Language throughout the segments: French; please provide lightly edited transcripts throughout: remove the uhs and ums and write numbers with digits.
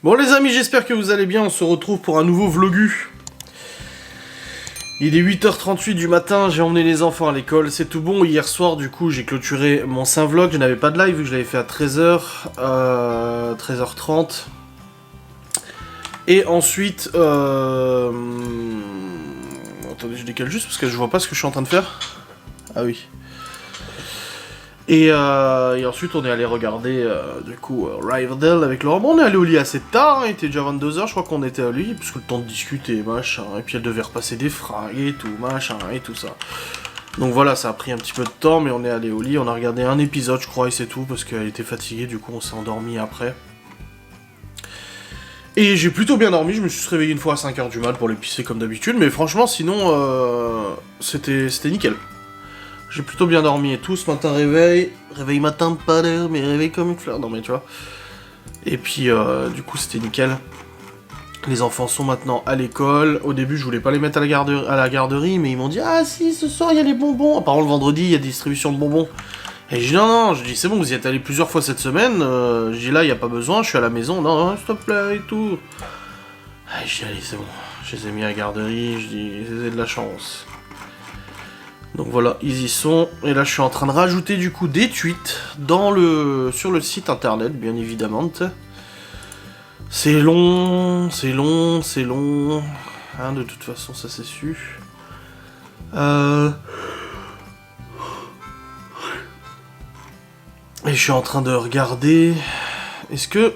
Bon les amis, j'espère que vous allez bien, on se retrouve pour un nouveau vlogu. Il est 8h38 du matin, j'ai emmené les enfants à l'école, c'est tout bon. Hier soir, du coup, j'ai clôturé mon Saint-Vlog, je n'avais pas de live vu que je l'avais fait à 13h, 13h30. Et ensuite, attendez, je décale juste parce que je vois pas ce que je suis en train de faire. Ah oui. Et ensuite, on est allé regarder, du coup, Riverdale avec Laurent. Bon, on est allé au lit assez tard, il était déjà 22h, je crois qu'on était à lui, parce que le temps de discuter, machin, et puis elle devait repasser des fringues et tout, machin, et tout ça. Donc voilà, ça a pris un petit peu de temps, mais on est allé au lit, on a regardé un épisode, je crois, et c'est tout, parce qu'elle était fatiguée, du coup, on s'est endormi après. Et j'ai plutôt bien dormi, je me suis réveillé une fois à 5h du mat pour les pisser comme d'habitude, mais franchement, sinon, c'était nickel. J'ai plutôt bien dormi et tout, ce matin réveil matin de pas d'heure, mais réveil comme une fleur, non mais tu vois. Et puis du coup c'était nickel. Les enfants sont maintenant à l'école, au début je voulais pas les mettre à la garderie, mais ils m'ont dit « Ah si, ce soir il y a les bonbons !» Apparemment le vendredi il y a des distributions de bonbons. Et je dis « Non, je dis c'est bon, vous y êtes allés plusieurs fois cette semaine, je dis là il y a pas besoin, je suis à la maison, non, s'il te plaît et tout. » Je dis allez c'est bon, je les ai mis à la garderie, je dis « Vous avez de la chance !» Donc voilà, ils y sont, et là je suis en train de rajouter du coup des tweets sur le site internet, bien évidemment. C'est long, hein, de toute façon ça c'est su. Et je suis en train de regarder, est-ce que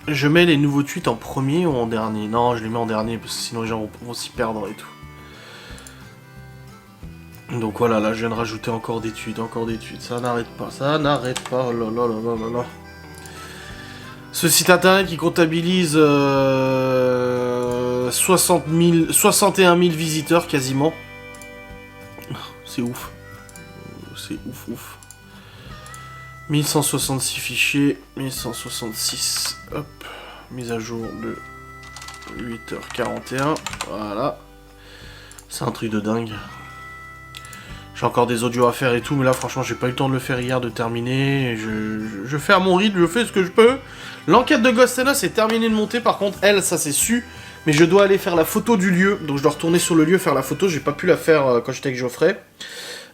je mets les nouveaux tweets en premier ou en dernier? Non, je les mets en dernier, parce que sinon les gens vont s'y perdre et tout. Donc voilà, là je viens de rajouter encore des tweets, ça n'arrête pas, oh là là là là là là. Ce site internet qui comptabilise 61 000 visiteurs quasiment. C'est ouf. C'est ouf. 1166 fichiers, 1166, hop, mise à jour de 8h41, voilà. C'est un truc de dingue. J'ai encore des audios à faire et tout, mais là franchement j'ai pas eu le temps de le faire hier, de terminer. Je fais à mon rythme, je fais ce que je peux. L'enquête de Ghost Us est terminée de monter, par contre elle, ça c'est su. Mais je dois aller faire la photo du lieu, donc je dois retourner sur le lieu faire la photo. J'ai pas pu la faire quand j'étais avec Geoffrey.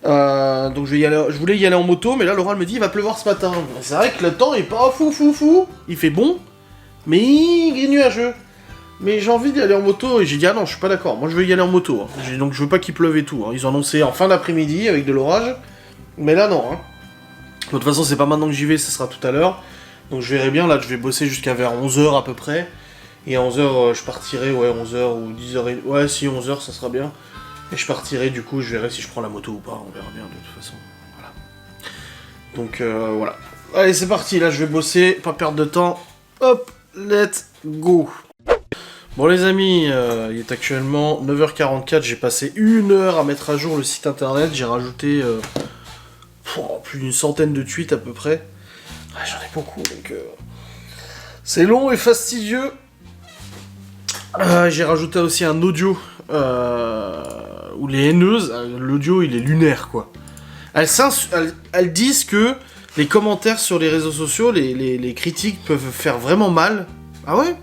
Donc je voulais y aller en moto, mais là Laurent me dit il va pleuvoir ce matin. C'est vrai que le temps est pas fou. Il fait bon, mais il est nuageux. Mais j'ai envie d'y aller en moto, et j'ai dit ah non, je suis pas d'accord, moi je veux y aller en moto, hein. Donc je veux pas qu'il pleuve et tout, hein. Ils ont annoncé en fin d'après-midi avec de l'orage, mais là non, hein. De toute façon c'est pas maintenant que j'y vais, ce sera tout à l'heure, donc je verrai bien, là je vais bosser jusqu'à vers 11h à peu près, et à 11h je partirai, ouais 11h ou 10h, ouais si 11h ça sera bien, et je partirai du coup, je verrai si je prends la moto ou pas, on verra bien de toute façon, voilà. Donc voilà, allez c'est parti, là je vais bosser, pas perdre de temps, hop, let's go. Bon les amis, il est actuellement 9h44, j'ai passé 1 heure à mettre à jour le site internet, j'ai rajouté plus d'une centaine de tweets à peu près. Ah, j'en ai beaucoup, donc c'est long et fastidieux. J'ai rajouté aussi un audio où les haineuses, l'audio il est lunaire quoi. Elles disent que les commentaires sur les réseaux sociaux, les critiques peuvent faire vraiment mal. Ah ouais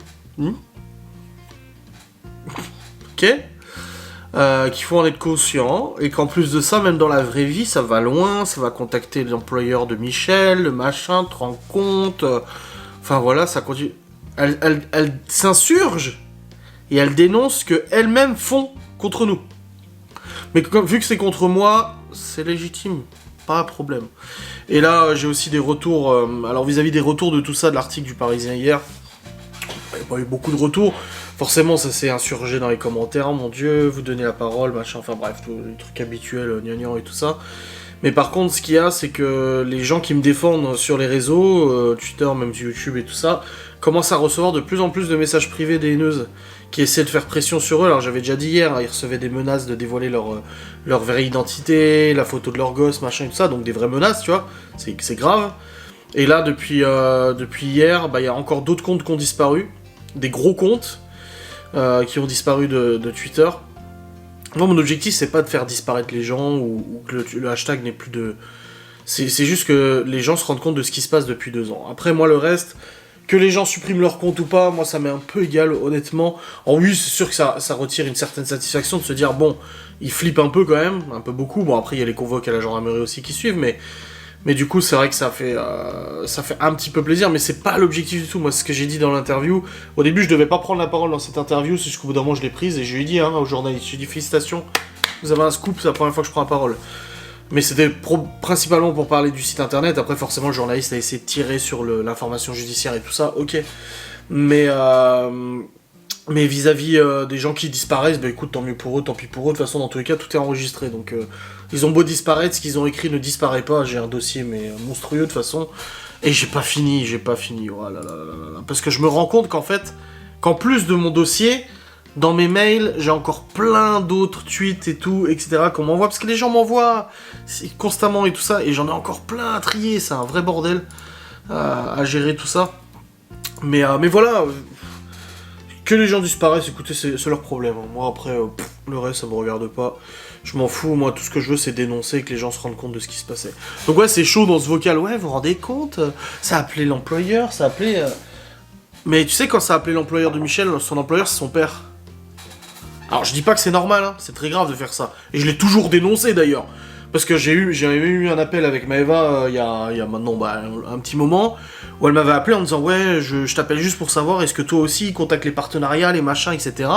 Ok, qu'il faut en être conscient, et qu'en plus de ça, même dans la vraie vie, ça va loin, ça va contacter l'employeur de Michel, le machin, te rends compte, enfin voilà, ça continue. Elles s'insurgent, et elles dénoncent ce qu'elles-mêmes font contre nous. Mais vu que c'est contre moi, c'est légitime, pas un problème. Et là, j'ai aussi des retours, alors vis-à-vis des retours de tout ça, de l'article du Parisien hier, il n'y a pas eu beaucoup de retours. Forcément, ça s'est insurgé dans les commentaires, oh mon dieu, vous donnez la parole, machin, enfin bref, tous les trucs habituels, gnangnan et tout ça. Mais par contre, ce qu'il y a, c'est que les gens qui me défendent sur les réseaux, Twitter, même sur YouTube et tout ça, commencent à recevoir de plus en plus de messages privés des haineuses qui essaient de faire pression sur eux. Alors j'avais déjà dit hier, hein, ils recevaient des menaces de dévoiler leur vraie identité, la photo de leur gosse, machin et tout ça, donc des vraies menaces, tu vois, c'est grave. Et là, depuis hier, il y a encore d'autres comptes qui ont disparu, des gros comptes, qui ont disparu de Twitter. Moi, mon objectif, c'est pas de faire disparaître les gens, ou que le hashtag n'ait plus de... C'est juste que les gens se rendent compte de ce qui se passe depuis 2 ans. Après, moi, le reste, Que les gens suppriment leur compte ou pas, moi ça m'est un peu égal, honnêtement. En oui, c'est sûr que ça retire une certaine satisfaction de se dire, bon, ils flippent un peu quand même, un peu beaucoup. Bon, après, il y a les convoques à la gendarmerie aussi qui suivent, mais du coup, c'est vrai que ça fait un petit peu plaisir, mais c'est pas l'objectif du tout. Moi, c'est ce que j'ai dit dans l'interview. Au début, je devais pas prendre la parole dans cette interview, c'est jusqu'au bout d'un moment, je l'ai prise, et je lui ai dit, hein, au journaliste, je lui ai dit, félicitations, vous avez un scoop, c'est la première fois que je prends la parole. Mais c'était principalement pour parler du site internet. Après, forcément, le journaliste a essayé de tirer sur l'information judiciaire et tout ça, ok. Mais vis-à-vis des gens qui disparaissent, bah écoute, tant mieux pour eux, tant pis pour eux. De toute façon, dans tous les cas, tout est enregistré. Donc, ils ont beau disparaître, ce qu'ils ont écrit ne disparaît pas. J'ai un dossier, mais monstrueux, de toute façon. Et j'ai pas fini. Oh là là là là. Parce que je me rends compte qu'en plus de mon dossier... Dans mes mails, j'ai encore plein d'autres tweets et tout, etc. qu'on m'envoie, parce que les gens m'envoient constamment et tout ça, et j'en ai encore plein à trier, c'est un vrai bordel à gérer tout ça. Mais voilà, que les gens disparaissent, écoutez, c'est leur problème. Moi après, le reste ça me regarde pas. Je m'en fous, moi tout ce que je veux c'est dénoncer et que les gens se rendent compte de ce qui se passait. Donc ouais, c'est chaud dans ce vocal, ouais, vous vous rendez compte, ça a appelé l'employeur, ça a appelé... Mais tu sais, quand ça a appelé l'employeur de Michel, son employeur c'est son père. Alors je dis pas que c'est normal, hein, c'est très grave de faire ça. Et je l'ai toujours dénoncé d'ailleurs. Parce que j'avais eu un appel avec Maëva il y a maintenant un petit moment, où elle m'avait appelé en me disant ouais, je t'appelle juste pour savoir, est-ce que toi aussi ils contactent les partenariats, les machins, etc.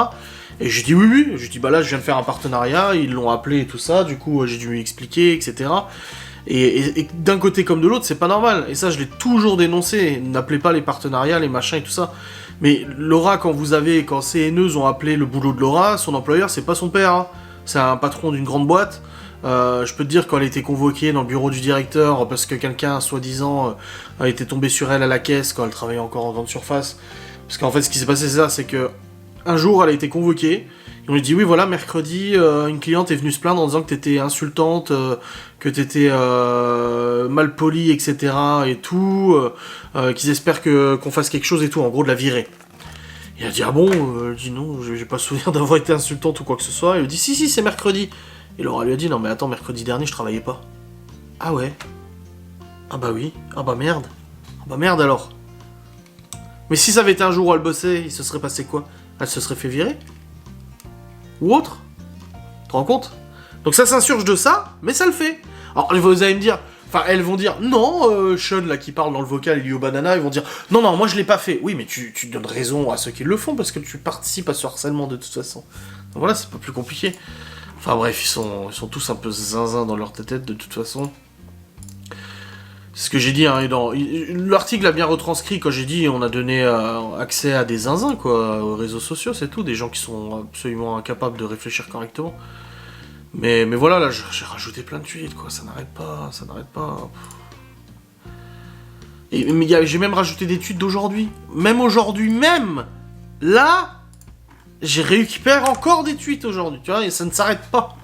Et j'ai dit oui. J'ai dit bah là je viens de faire un partenariat, ils l'ont appelé et tout ça, du coup j'ai dû lui expliquer, etc. Et d'un côté comme de l'autre, c'est pas normal. Et ça je l'ai toujours dénoncé, n'appelez pas les partenariats, les machins et tout ça. Mais Laura, quand CNeuse ont appelé le boulot de Laura, son employeur, c'est pas son père, hein. C'est un patron d'une grande boîte. Je peux te dire, quand elle a été convoquée dans le bureau du directeur, parce que quelqu'un, soi-disant, a été tombé sur elle à la caisse quand elle travaillait encore en grande surface. Parce qu'en fait, ce qui s'est passé, c'est que un jour, elle a été convoquée. On lui dit, oui, voilà, mercredi, une cliente est venue se plaindre en disant que t'étais insultante, que t'étais mal polie, etc. et tout, qu'ils espèrent qu'on fasse quelque chose et tout, en gros, de la virer. Il a dit, ah bon, elle dit non, j'ai pas souvenir d'avoir été insultante ou quoi que ce soit. Il lui dit, si, c'est mercredi. Et Laura lui a dit, non mais attends, mercredi dernier, je travaillais pas. Ah ouais? Ah bah oui, ah bah merde. Ah bah merde alors. Mais si ça avait été un jour où elle bossait, il se serait passé quoi? Elle se serait fait virer? Ou autre? Tu te rends compte? Donc ça s'insurge de ça, mais ça le fait. Alors vous allez me dire, enfin elles vont dire, non, Sean là qui parle dans le vocal, il est au banana, ils vont dire, non, moi je l'ai pas fait. Oui, mais tu donnes raison à ceux qui le font, parce que tu participes à ce harcèlement de toute façon. Donc voilà, c'est pas plus compliqué. Enfin bref, ils sont tous un peu zinzin dans leur tête de toute façon. C'est ce que j'ai dit, hein, l'article a bien retranscrit quand j'ai dit on a donné accès à des zinzins, quoi, aux réseaux sociaux, c'est tout, des gens qui sont absolument incapables de réfléchir correctement. Mais voilà, là, j'ai rajouté plein de tweets, quoi, ça n'arrête pas. Mais j'ai même rajouté des tweets d'aujourd'hui. Même aujourd'hui même, là, j'ai récupéré encore des tweets aujourd'hui, tu vois, et ça ne s'arrête pas.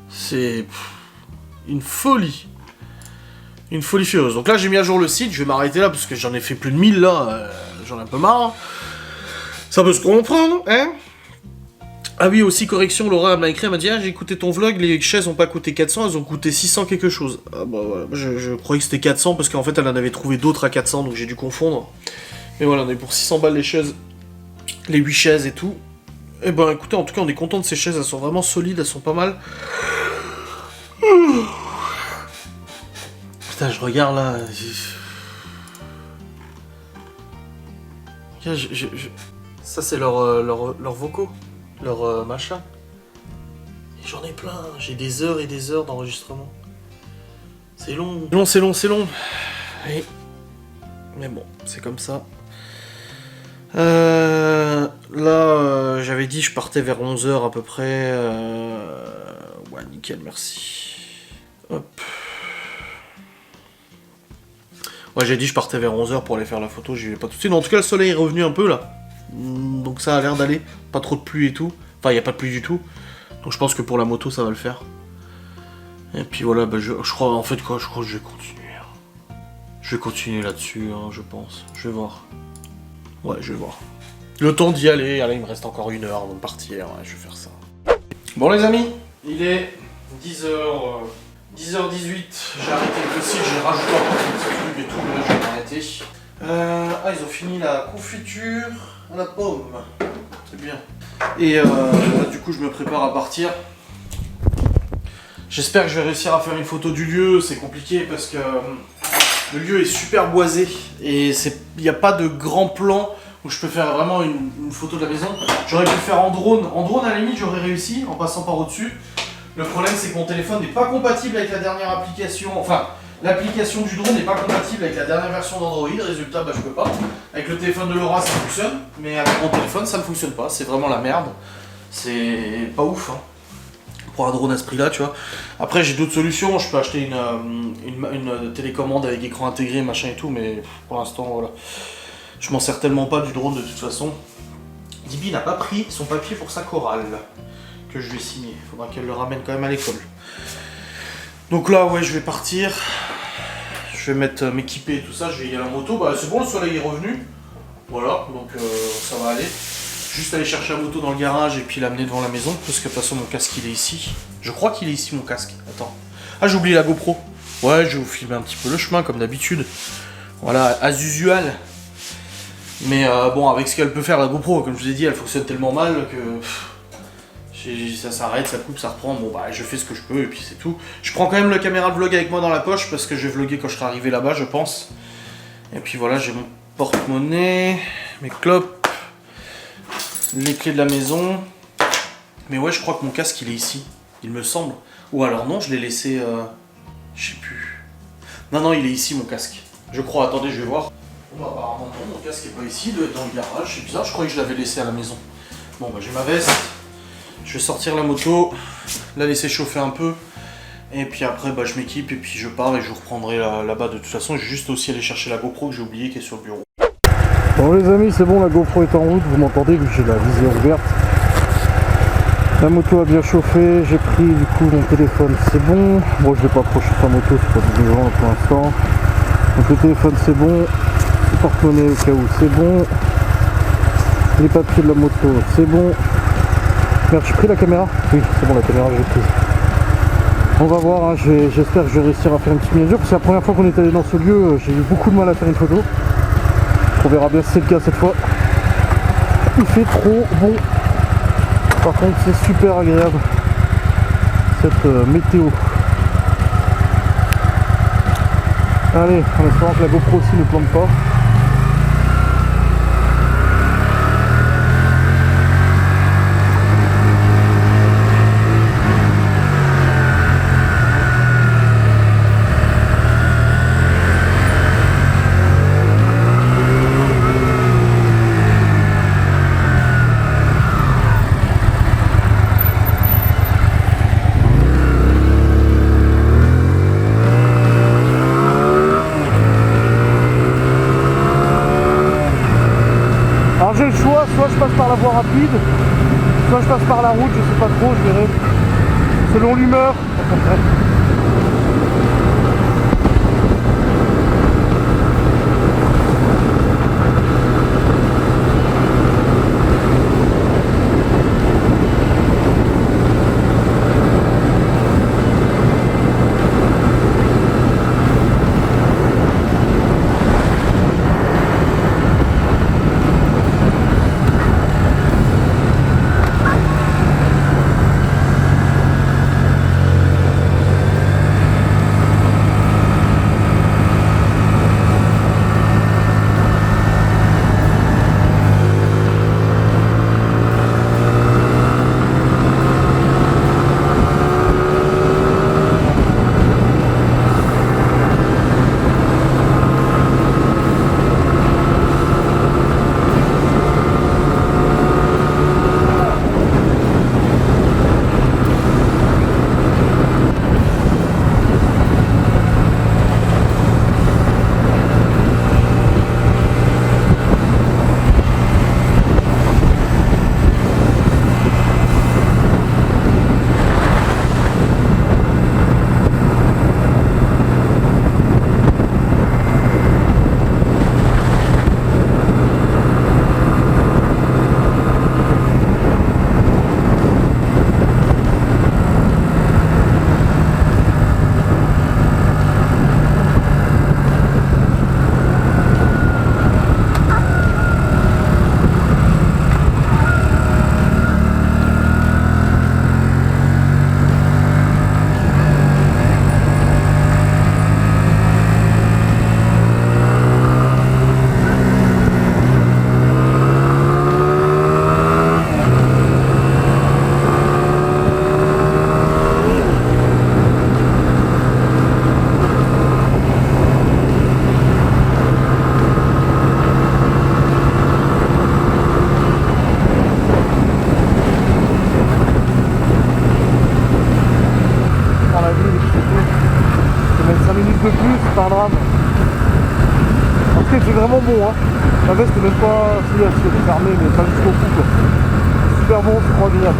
C'est une folie. Une folie furieuse. Donc là, j'ai mis à jour le site, je vais m'arrêter là, parce que j'en ai fait plus de 1000, là, j'en ai un peu marre. Ça peut se comprendre, hein. Ah oui, aussi, correction, Laura m'a écrit, elle m'a dit, ah, j'ai écouté ton vlog, les chaises ont pas coûté 400, elles ont coûté 600 quelque chose. Ah bah voilà, je croyais que c'était 400, parce qu'en fait, elle en avait trouvé d'autres à 400, donc j'ai dû confondre. Mais voilà, on est pour 600 balles les chaises, les 8 chaises et tout. Et ben écoutez, en tout cas, on est content de ces chaises, elles sont vraiment solides, elles sont pas mal. Putain, je regarde là. Ça, c'est leurs vocaux, leur machin. Et j'en ai plein, j'ai des heures et des heures d'enregistrement. C'est long. C'est long. Et... Mais bon, c'est comme ça. Là, j'avais dit je partais vers 11h à peu près. Ouais, nickel, merci. Hop. Ouais, j'ai dit je partais vers 11h pour aller faire la photo, j'y vais pas tout de suite. En tout cas, le soleil est revenu un peu là. Donc ça a l'air d'aller. Pas trop de pluie et tout. Enfin, il n'y a pas de pluie du tout. Donc je pense que pour la moto, ça va le faire. Et puis voilà, bah, je crois en fait quoi, je crois que je vais continuer. Je vais continuer là-dessus, hein, je pense. Je vais voir. Ouais, je vais voir. Le temps d'y aller. Allez, il me reste encore 1 heure avant de partir. Ouais, je vais faire ça. Bon les amis, il est 10h... 10h18, j'ai arrêté le site, j'ai rajouté encore des petits trucs et tout, mais là je vais m'arrêter. Ils ont fini la confiture à la pomme. C'est bien. Et là, du coup, je me prépare à partir. J'espère que je vais réussir à faire une photo du lieu. C'est compliqué parce que le lieu est super boisé. Et il n'y a pas de grand plan où je peux faire vraiment une photo de la maison. J'aurais pu le faire en drone. En drone, à la limite, j'aurais réussi en passant par au-dessus. Le problème, c'est que mon téléphone n'est pas compatible avec la dernière application. Enfin, l'application du drone n'est pas compatible avec la dernière version d'Android. Résultat, je peux pas. Avec le téléphone de Laura, ça fonctionne. Mais avec mon téléphone, ça ne fonctionne pas. C'est vraiment la merde. C'est pas ouf, hein, pour un drone à ce prix-là, tu vois. Après, j'ai d'autres solutions. Je peux acheter une télécommande avec écran intégré, machin et tout. Mais pour l'instant, voilà. Je m'en sers tellement pas du drone de toute façon. Dibi n'a pas pris son papier pour sa chorale que je lui ai signé. Il faudra qu'elle le ramène quand même à l'école. Donc là, ouais, je vais partir. Je vais m'équiper et tout ça. Je vais y aller en moto. C'est bon, le soleil est revenu. Voilà, donc ça va aller. Juste aller chercher la moto dans le garage et puis l'amener devant la maison. Parce que de toute façon, mon casque, il est ici. Je crois qu'il est ici, mon casque. Attends. Ah, j'ai oublié la GoPro. Ouais, je vais vous filmer un petit peu le chemin, comme d'habitude. Voilà, as usual. Mais bon, avec ce qu'elle peut faire, la GoPro, comme je vous ai dit, elle fonctionne tellement mal que ça s'arrête, ça coupe, ça reprend. Bon, je fais ce que je peux et puis c'est tout. Je prends quand même la caméra de vlog avec moi dans la poche parce que je vais vlogger quand je serai arrivé là-bas, je pense. Et puis voilà, j'ai mon porte-monnaie, mes clopes, les clés de la maison. Mais ouais, je crois que mon casque, il est ici, il me semble. Ou alors non, je l'ai laissé... je sais plus. Non, il est ici, mon casque. Je crois, attendez, je vais voir. Bon, apparemment non, mon casque est pas ici, il doit être dans le garage, c'est bizarre, je croyais que je l'avais laissé à la maison. Bon, j'ai ma veste, je vais sortir la moto, la laisser chauffer un peu, et puis après je m'équipe et puis je pars et je vous reprendrai là-bas de toute façon. Je vais juste aussi aller chercher la GoPro que j'ai oublié qui est sur le bureau. Bon les amis, c'est bon, la GoPro est en route, vous m'entendez vu que j'ai la visière ouverte. La moto a bien chauffé, j'ai pris du coup mon téléphone, c'est bon. Bon, je vais pas approcher sa moto, c'est pas du grand pour l'instant. Donc le téléphone c'est bon, le porte-monnaie au cas où c'est bon, les papiers de la moto c'est bon. Merde, j'ai pris la caméra. Oui, c'est bon, la caméra j'ai prise. On va voir, hein, j'espère que je vais réussir à faire une petite mise à jour. Parce que c'est la première fois qu'on est allé dans ce lieu, j'ai eu beaucoup de mal à faire une photo. On verra bien si c'est le cas cette fois. Il fait trop bon. Par contre c'est super agréable cette météo. Allez, en espérant que la GoPro aussi ne plante pas. J'ai le choix, soit je passe par la voie rapide, soit je passe par la route, je sais pas trop, je verrai. Selon l'humeur. pas un drame. En tout cas, il fait vraiment bon, hein. La veste n'est même pas si elle est fermée, mais pas jusqu'au cou, quoi. Super bon, c'est trop agréable.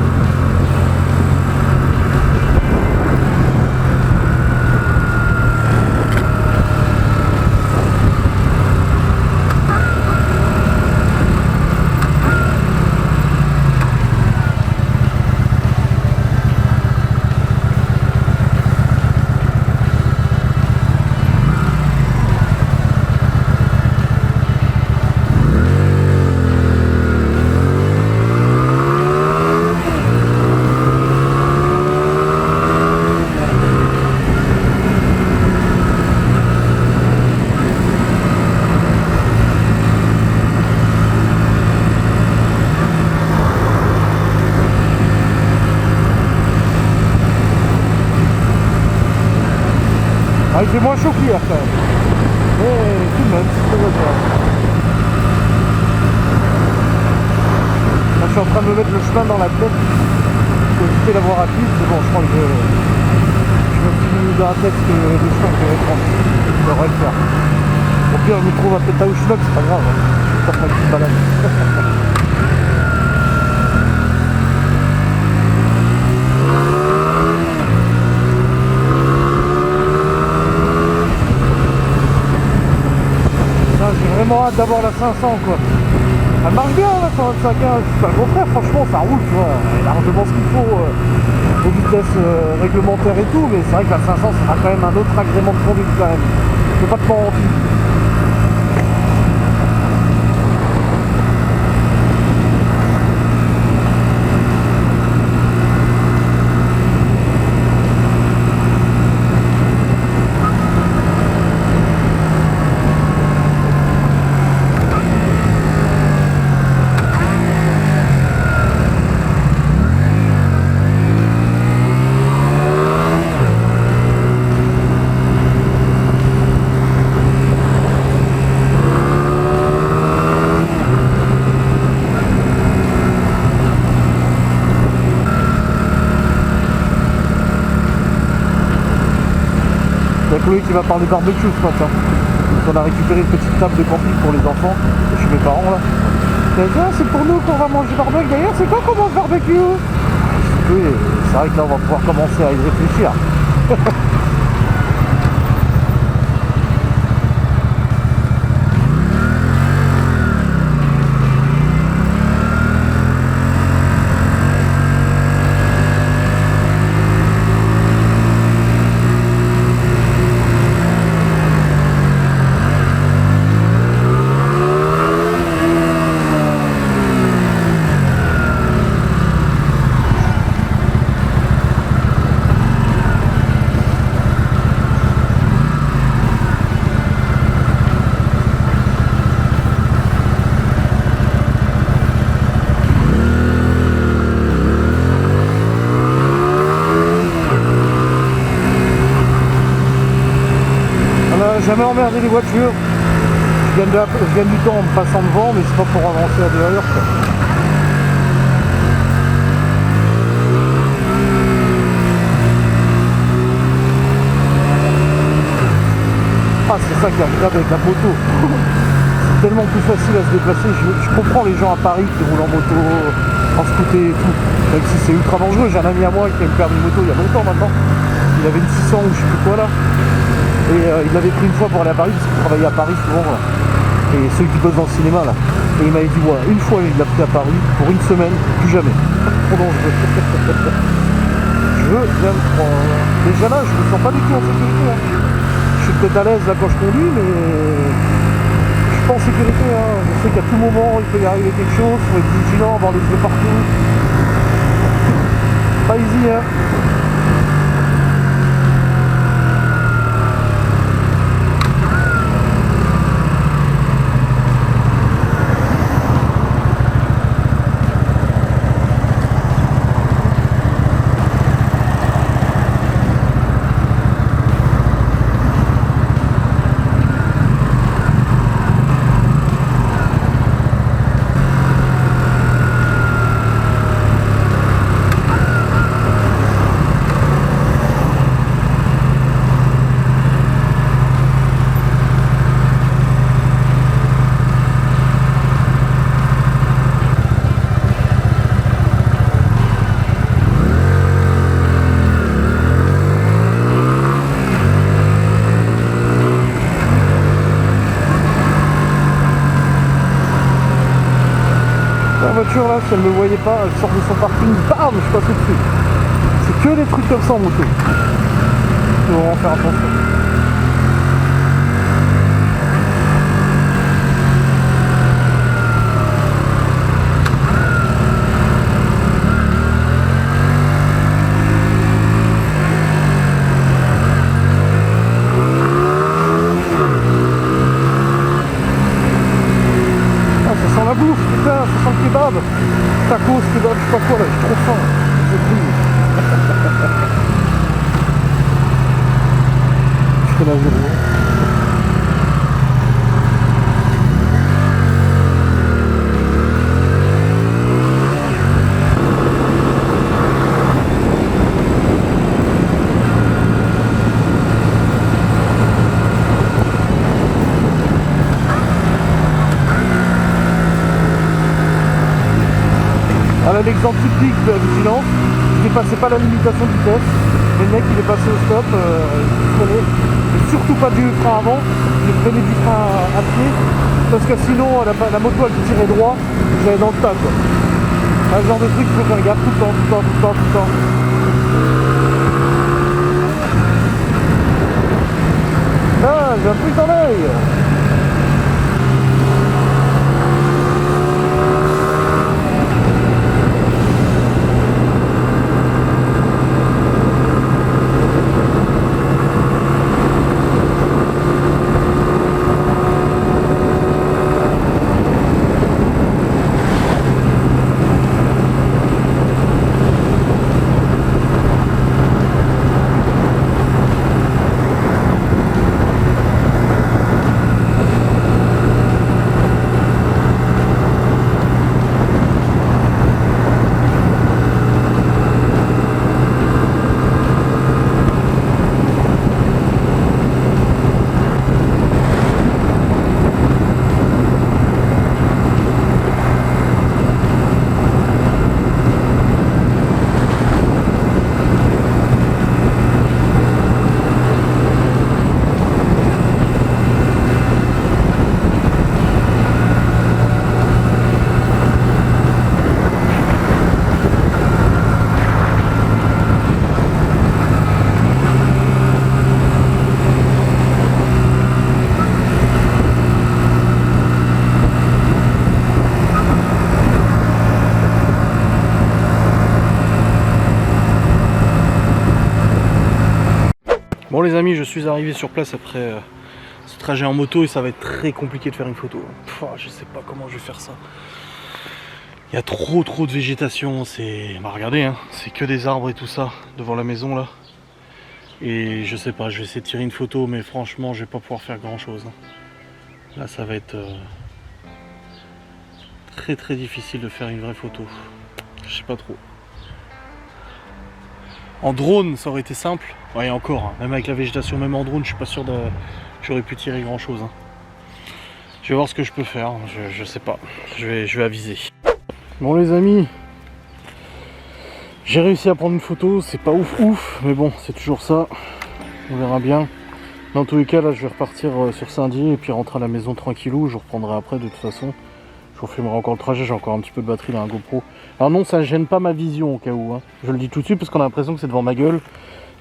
Ah, il fait moins chaud qu'hier quand même. Mais tout de même, c'est très agréable. Là, je suis en train de me mettre le chemin dans la tête pour éviter la voie rapide. Mais bon, je crois que je me finis dans la tête que le chemin que je vais prendre. Je devrais le faire. Au pire, je me trouve un peu à Auchnok, c'est pas grave. Hein. Je vais faire ma petite balade. J'ai vraiment hâte d'avoir la 500 quoi. Elle marche bien la 125, c'est pas le contraire, franchement ça roule, tu vois, elle a largement ce qu'il faut aux vitesses réglementaires et tout, mais c'est vrai que la 500 sera quand même un autre agrément de conduite quand même. Je peux pas te mentir. Chloé qui va parler barbecue ce matin. On a récupéré une petite table de camping pour les enfants, chez mes parents là. Elle a dit, ah, c'est pour nous qu'on va manger barbecue. D'ailleurs, c'est quoi qu'on mange barbecue? Oui, c'est vrai que là on va pouvoir commencer à y réfléchir. Jamais emmerdé les voitures. Je gagne du temps en me passant devant, mais c'est pas pour avancer à 2 à l'heure. Ah, c'est ça qui est agréable avec la moto. C'est tellement plus facile à se déplacer. Je comprends les gens à Paris qui roulent en moto, en scooter et tout. Même si c'est ultra dangereux. J'ai un ami à moi qui a eu le permis moto il y a longtemps maintenant. Il avait une 600 ou je sais plus quoi là. Et il l'avait pris une fois pour aller à Paris parce qu'il travaillait à Paris souvent là. Et ceux qui bossent dans le cinéma là. Et il m'avait dit voilà, une fois il l'a pris à Paris pour une semaine, plus jamais. Trop dangereux. Je viens de prendre. Déjà là, je me sens pas du tout en sécurité. Hein. Je suis peut-être à l'aise là quand je conduis, mais je suis pas en sécurité. Hein. Je sais qu'à tout moment il peut y arriver quelque chose, il faut être vigilant, avoir les yeux partout. Pas easy hein. La voiture là, si elle me voyait pas, elle sort de son parking, bam, je passe au-dessus. C'est que des trucs comme ça en moto. Il faut vraiment faire attention. Putain, ça sent le kebab. Tacos, kebab, je sais pas quoi là, j'ai trop faim. J'ai pris. Je fais la vélo. Voilà l'exemple typique de la vigilance. Je dépassais pas la limitation de vitesse. Mais le mec il est passé au stop, il freinait. Et surtout pas du frein avant, j'ai freiné du frein à pied. Parce que sinon la moto elle tirait droit, j'allais dans le tas quoi. Un genre de truc il faut faire gaffe tout le temps, tout le temps, tout le temps, tout le temps. Ah, j'ai un truc dans l'œil. Bon les amis, je suis arrivé sur place après ce trajet en moto et ça va être très compliqué de faire une photo. Je sais pas comment je vais faire ça. Il y a trop de végétation, c'est... Bah regardez, hein, c'est que des arbres et tout ça devant la maison là. Et je sais pas, je vais essayer de tirer une photo mais franchement je vais pas pouvoir faire grand chose. Là ça va être très difficile de faire une vraie photo. Je sais pas trop. En drone ça aurait été simple. Ouais encore, hein. Même avec la végétation, même en drone, je suis pas sûr que j'aurais pu tirer grand chose. Hein. Je vais voir ce que je peux faire, je sais pas. Je vais aviser. Bon les amis, j'ai réussi à prendre une photo, c'est pas ouf, mais bon, c'est toujours ça. On verra bien. Dans tous les cas, là je vais repartir sur Saint-Dié et puis rentrer à la maison tranquillou. Je reprendrai après de toute façon. Je vous filmerai encore le trajet, j'ai encore un petit peu de batterie dans un GoPro. Alors non, ça ne gêne pas ma vision au cas où. Hein. Je le dis tout de suite parce qu'on a l'impression que c'est devant ma gueule.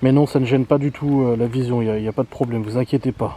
Mais non, ça ne gêne pas du tout la vision, il n'y a pas de problème, vous inquiétez pas.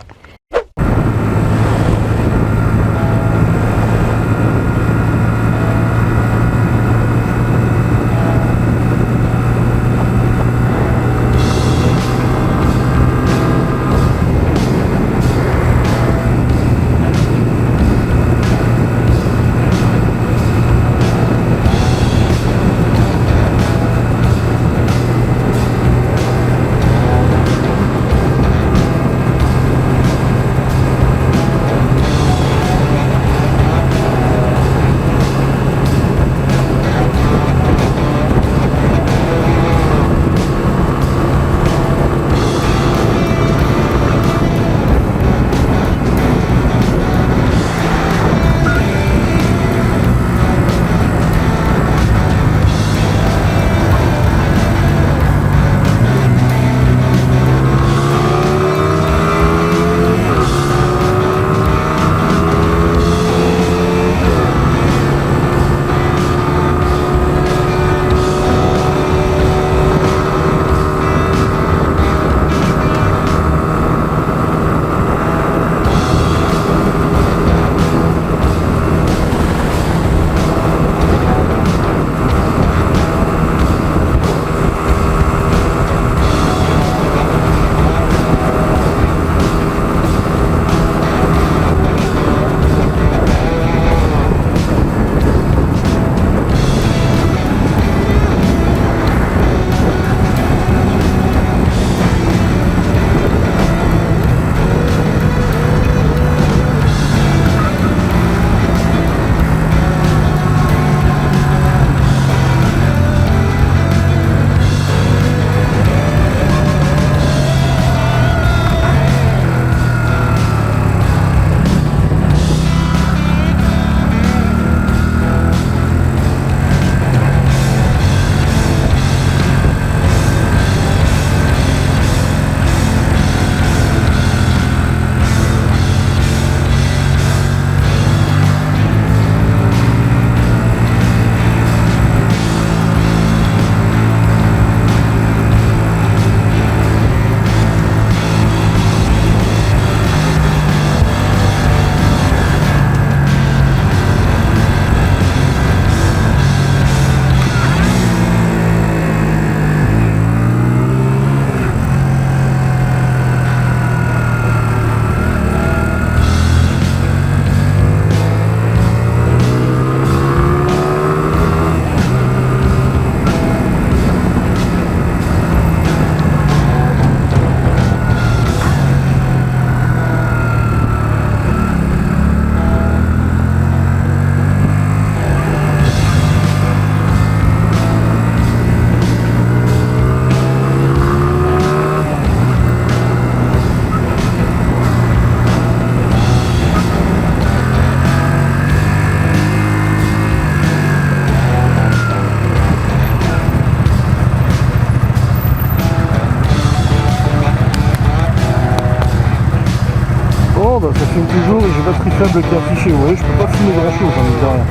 bah ça filme toujours et j'ai batterie faible qui est affichée. Vous voyez, je peux pas filmer grand chose, hein, mine de rien.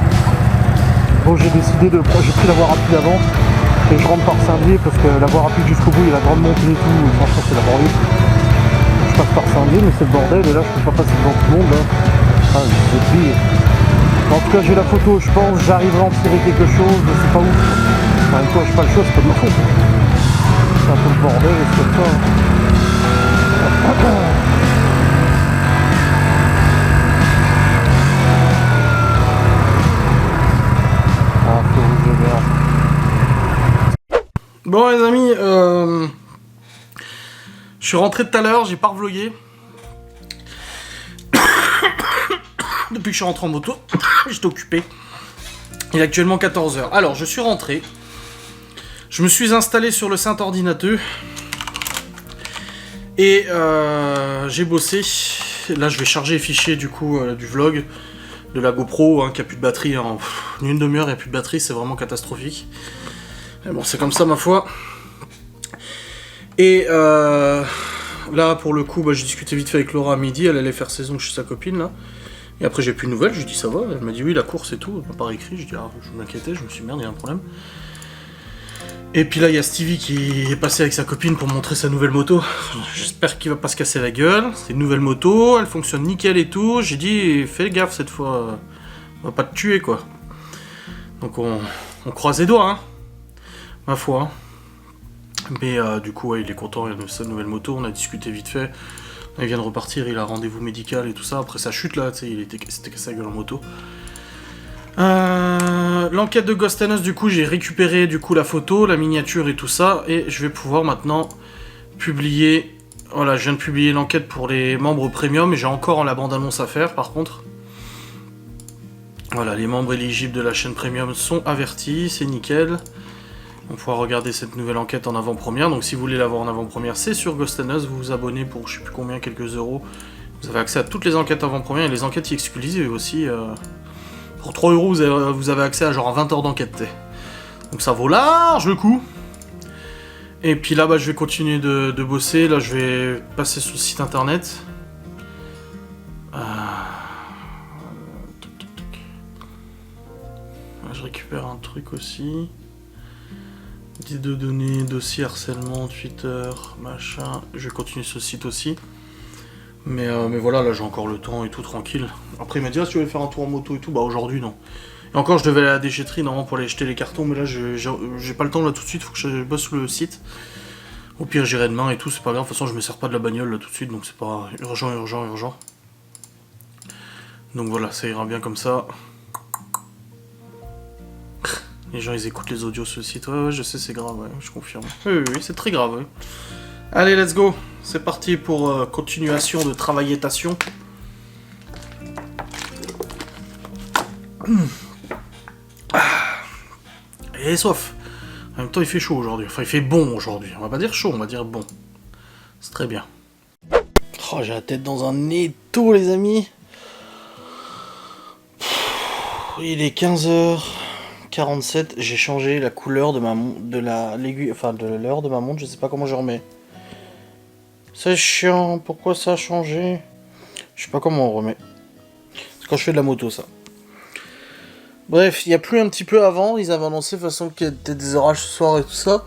Bon, j'ai décidé de... J'ai pris la voie rapide avant et je rentre par Saint-Dié parce que la voie rapide jusqu'au bout, il y a la grande montée et tout, franchement c'est laborieux. Je passe par Saint-Dié, mais c'est le bordel et là je peux pas passer devant tout le monde là. Ah, c'est pire. En tout cas, j'ai la photo, je pense, j'arriverai à en tirer quelque chose, je sais pas où. En même temps, j'ai pas le choix, c'est pas de ma faute. C'est un peu le bordel et c'est comme ça. Ah, faut rouge de merde. Bon les amis, je suis rentré tout à l'heure, j'ai pas revlogué. Depuis que je suis rentré en moto, j'étais occupé. Il est actuellement 14h. Alors, je suis rentré. Je me suis installé sur le Saint-Ordinateur. Et j'ai bossé. Là, je vais charger les fichiers du coup du vlog. De la GoPro, hein, qui a plus de batterie. En une demi-heure, il n'y a plus de batterie. C'est vraiment catastrophique. Mais bon, c'est comme ça, ma foi. Et là, pour le coup, bah, j'ai discuté vite fait avec Laura à midi. Elle allait faire saison chez sa copine, là. Et après, j'ai plus de nouvelles. Je lui ai dit, ça va. Elle m'a dit, oui, la course et tout. Elle m'a pas écrit. Je dis, ah, je m'inquiétais. Je me suis dit, merde, il y a un problème. Et puis là, il y a Stevie qui est passé avec sa copine pour montrer sa nouvelle moto. J'espère qu'il va pas se casser la gueule. C'est une nouvelle moto. Elle fonctionne nickel et tout. J'ai dit, fais gaffe cette fois. On va pas te tuer, quoi. Donc, on croise les doigts, hein. Ma foi. Mais du coup, ouais, il est content, il a sa nouvelle moto, on a discuté vite fait. Il vient de repartir, il a rendez-vous médical et tout ça. Après sa chute là, tu sais, s'était cassé la gueule en moto. L'enquête de Ghost and Us, du coup, j'ai récupéré du coup la photo, la miniature et tout ça. Et je vais pouvoir maintenant publier... Voilà, je viens de publier l'enquête pour les membres premium. Et j'ai encore la bande-annonce à faire par contre. Voilà, les membres éligibles de la chaîne premium sont avertis, c'est nickel. On pourra regarder cette nouvelle enquête en avant-première. Donc si vous voulez l'avoir en avant-première, c'est sur Ghost and Us. Vous vous abonnez pour je sais plus combien, quelques euros. Vous avez accès à toutes les enquêtes avant-première et les enquêtes exclusives aussi. Pour 3 euros, vous avez accès à genre 20 heures d'enquête. Donc ça vaut large le coup. Et puis là, bah, je vais continuer de bosser. Là, je vais passer sur le site internet. Je récupère un truc aussi. Guide de données, dossier harcèlement, Twitter, machin. Je vais continuer ce site aussi. Mais voilà, là j'ai encore le temps et tout, tranquille. Après il m'a dit, ah, si tu veux faire un tour en moto et tout, bah aujourd'hui non. Et encore, je devais aller à la déchetterie normalement pour aller jeter les cartons, mais là j'ai pas le temps là tout de suite, faut que je bosse le site. Au pire j'irai demain et tout, c'est pas grave, de toute façon je me sers pas de la bagnole là tout de suite, donc c'est pas urgent. Donc voilà, ça ira bien comme ça. Les gens ils écoutent les audios sur le site, ouais je sais c'est grave, ouais, je confirme. Oui, c'est très grave, ouais. Allez, let's go. C'est parti pour continuation de travaillétation. Et soif. En même temps il fait chaud aujourd'hui, enfin il fait bon aujourd'hui. On va pas dire chaud, on va dire bon. C'est très bien. Oh, j'ai la tête dans un étau les amis. Il est 15h47, j'ai changé la couleur de l'aiguille, enfin de l'heure de ma montre, je sais pas comment je remets. C'est chiant, pourquoi ça a changé? Je sais pas comment on remet. C'est quand je fais de la moto ça. Bref, il y a plus un petit peu avant, ils avaient annoncé de toute façon qu'il y avait des orages ce soir et tout ça.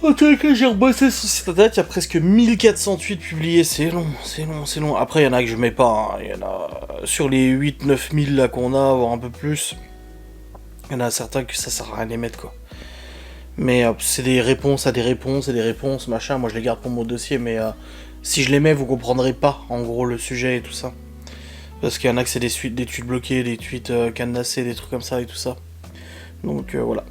En tous les cas, j'ai rebossé sur cette date, il y a presque 1400 tweets publiés, c'est long. Après, il y en a que je mets pas, il y en a sur les 8-9 000 là qu'on a, voire un peu plus. Il y en a certains que ça sert à rien de les mettre quoi. Mais c'est des réponses à des réponses, machin, moi je les garde pour mon dossier, mais si je les mets, vous comprendrez pas, en gros, le sujet et tout ça. Parce qu'il y en a que c'est des tweets bloqués, des tweets cadenassés, des trucs comme ça et tout ça. Donc voilà.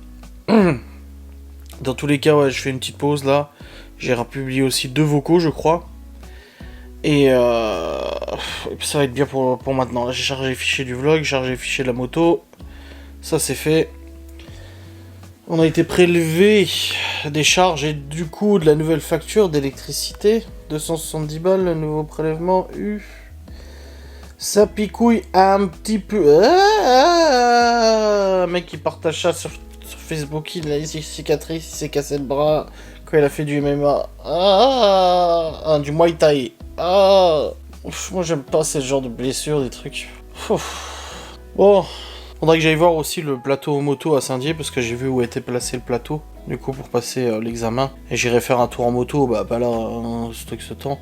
Dans tous les cas, ouais, je fais une petite pause là. J'ai republié aussi 2 vocaux, je crois. Et ça va être bien pour maintenant. Là, j'ai chargé les fichiers du vlog, chargé les fichiers de la moto. Ça c'est fait. On a été prélevé des charges et du coup de la nouvelle facture d'électricité. 270 balles, le nouveau prélèvement. Ça picouille un petit peu. Un mec qui partage ça sur Facebook, il a une cicatrice, il s'est cassé le bras quand il a fait du MMA. Du Muay Thai. Moi j'aime pas ce genre de blessures, des trucs. Bon, faudrait que j'aille voir aussi le plateau moto à Saint-Dié, parce que j'ai vu où était placé le plateau, du coup pour passer l'examen. Et j'irai faire un tour en moto, bah pas là, ce temps.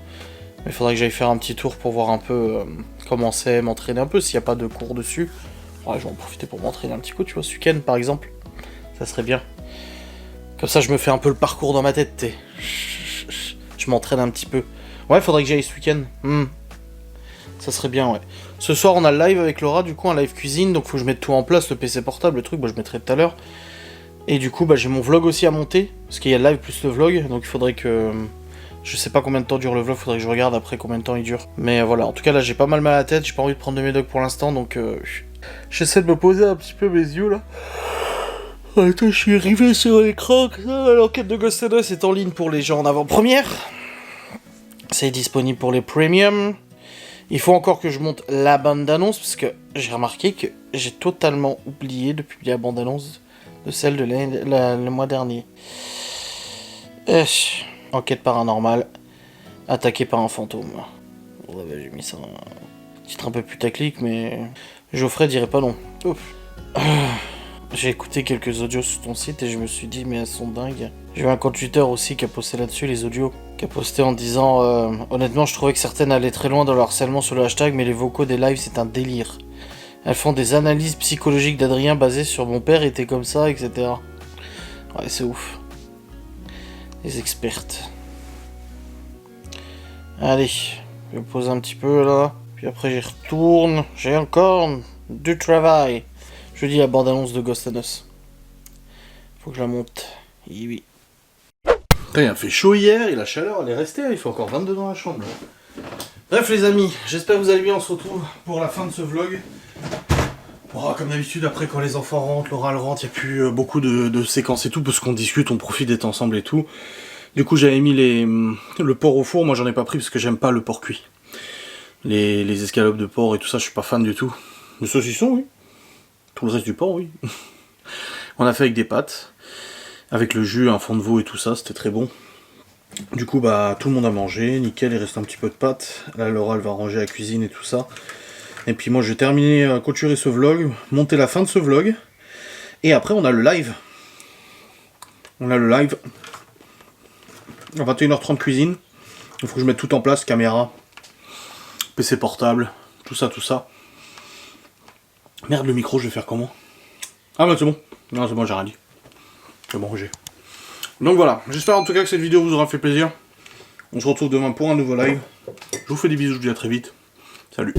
Mais faudrait que j'aille faire un petit tour pour voir un peu comment c'est, m'entraîner un peu, s'il n'y a pas de cours dessus. Ouais, je vais en profiter pour m'entraîner un petit coup, tu vois, ce week-end par exemple. Ça serait bien. Comme ça je me fais un peu le parcours dans ma tête, t'sais. Je m'entraîne un petit peu. Ouais, faudrait que j'aille ce week-end. Ça serait bien, ouais. Ce soir, on a le live avec Laura, du coup, un live cuisine, donc faut que je mette tout en place, le PC portable, le truc, bah, je mettrai tout à l'heure. Et du coup, bah, j'ai mon vlog aussi à monter, parce qu'il y a le live plus le vlog, donc il faudrait que... Je sais pas combien de temps dure le vlog, faudrait que je regarde après combien de temps il dure. Mais voilà, en tout cas, là, j'ai pas mal à la tête, j'ai pas envie de prendre de médoc pour l'instant, donc... J'essaie de me poser un petit peu mes yeux, là. Attends, je suis arrivé sur l'écran, l'enquête de Ghost and Us est en ligne pour les gens en avant-première. C'est disponible pour les premium. Il faut encore que je monte la bande-annonce, parce que j'ai remarqué que j'ai totalement oublié de publier la bande-annonce de celle de le mois dernier. Enquête paranormale, attaqué par un fantôme. Ouais, bah, j'ai mis ça un titre un peu putaclic, mais Geoffrey dirait pas non. J'ai écouté quelques audios sur ton site et je me suis dit, mais elles sont dingues. J'ai vu un compte Twitter aussi qui a posté là-dessus les audios. Qui a posté en disant honnêtement, je trouvais que certaines allaient très loin dans le harcèlement sur le hashtag, mais les vocaux des lives, c'est un délire. Elles font des analyses psychologiques d'Adrien basées sur mon père était comme ça, etc. Ouais, c'est ouf. Les expertes. Allez, je vais me poser un petit peu là. Puis après, j'y retourne. J'ai encore du travail. Je dis la bande-annonce de Ghost and Us. Faut que je la monte. Oui. Putain, il a fait chaud hier et la chaleur elle est restée, il fait encore 22 dans la chambre. Bref les amis, j'espère que vous allez bien, on se retrouve pour la fin de ce vlog. Bon, comme d'habitude, après quand les enfants rentrent, Laura elle rentre, il n'y a plus beaucoup de séquences et tout, parce qu'on discute, on profite d'être ensemble et tout. Du coup j'avais mis le porc au four, moi j'en ai pas pris parce que j'aime pas le porc cuit. Les escalopes de porc et tout ça, je suis pas fan du tout. Le saucisson, oui. Tout le reste du porc, oui. On a fait avec des pâtes, avec le jus, un fond de veau et tout ça, c'était très bon. Du coup, bah, tout le monde a mangé, nickel, il reste un petit peu de pâtes. Là, Laura, elle va ranger la cuisine et tout ça. Et puis moi, je vais terminer, clôturer ce vlog, monter la fin de ce vlog. Et après, on a le live. On a le live. À 21h30 cuisine. Il faut que je mette tout en place, caméra, PC portable, tout ça, tout ça. Merde, le micro, je vais faire comment? Ah bah c'est bon. Non, c'est bon, j'ai rien dit. C'est bon, j'ai. Donc voilà, j'espère en tout cas que cette vidéo vous aura fait plaisir. On se retrouve demain pour un nouveau live. Je vous fais des bisous, je vous dis à très vite. Salut.